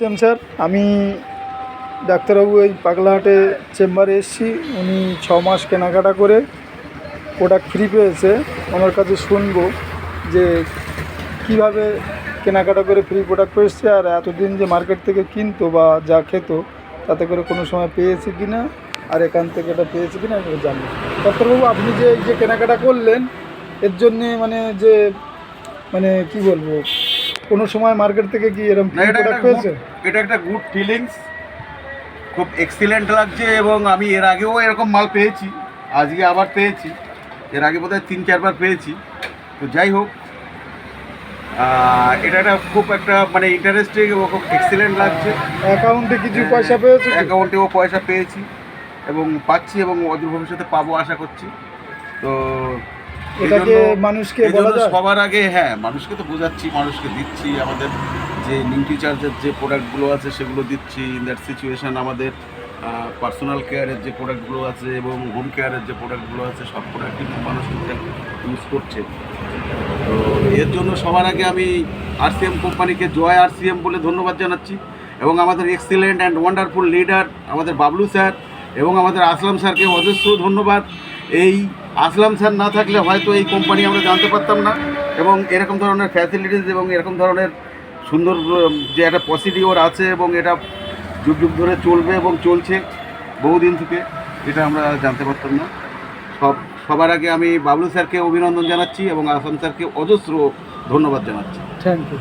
আসছেন স্যার, আমি ডাক্তারবাবু এই পাগলাহাটে চেম্বারে এসেছি। উনি 6 মাস কেনাকাটা করে প্রোডাক্ট ফ্রি পেয়েছে। ওনার কাছে শুনবো যে কিভাবে কেনাকাটা করে ফ্রি প্রোডাক্ট পেয়েছে, আর এতদিন যে মার্কেট থেকে কিনতো বা যা খেত তাতে করে কোনো সময় পেয়েছে কি না, আর এখান থেকে এটা পেয়েছে কি না এটা জানবো। ডাক্তারবাবু, আপনি যে এই যে কেনাকাটা করলেন এর জন্যে মানে কি বলবো, কোনো সময় মার্কেট থেকে কি এরকম না, ফ্রি প্রোডাক্ট পেয়েছে? এটা একটা গুড ফিলিংস, খুব এক্সিলেন্ট লাগছে। এবং আমি এর আগেও এরকম মাল পেয়েছি, আজকে আবার পেয়েছি। এর আগে বোধহয় 3-4 বার পেয়েছি। তো যাই হোক, এটা একটা খুব একটা মানে ইন্টারেস্টিং এবং খুব এক্সিলেন্ট লাগছে। অ্যাকাউন্টে কিছু পয়সা পেয়েছে? অ্যাকাউন্টেও পয়সা পেয়েছি এবং পাচ্ছি এবং অদূর ভবিষ্যতে পাবো আশা করছি। তো এটাকে মানুষকে বলা যায়? সবার আগে হ্যাঁ, মানুষকে তো বোঝাচ্ছি, মানুষকে দিচ্ছি। আমাদের যে নিউট্রিচার্জের যে প্রোডাক্টগুলো আছে সেগুলো দিচ্ছি। ইন দ্যাট সিচুয়েশান আমাদের পার্সোনাল কেয়ারের যে প্রোডাক্টগুলো আছে এবং হোম কেয়ারের যে প্রোডাক্টগুলো আছে সব প্রোডাক্টই মানুষ ইউজ করছে। তো এর জন্য সবার আগে আমি আরসিএম কোম্পানিকে জয় আরসিএম বলে ধন্যবাদ জানাচ্ছি। এবং আমাদের এক্সিলেন্ট অ্যান্ড ওয়ান্ডারফুল লিডার আমাদের বাবলু স্যার এবং আমাদের আসলাম স্যারকে অজস্র ধন্যবাদ। এই আসলাম স্যার না থাকলে হয়তো এই কোম্পানি আমরা জানতে পারতাম না, এবং এরকম ধরনের ফ্যাসিলিটিস এবং এরকম ধরনের সুন্দর যে একটা প্রসিডিওর আছে এবং এটা যুগ যুগ ধরে চলবে এবং চলছে বহুদিন থেকে, এটা আমরা জানতে পারতাম না। সবার আগে আমি বাবলু স্যারকে অভিনন্দন জানাচ্ছি এবং আসলাম স্যারকে অজস্র ধন্যবাদ জানাচ্ছি। Thank you.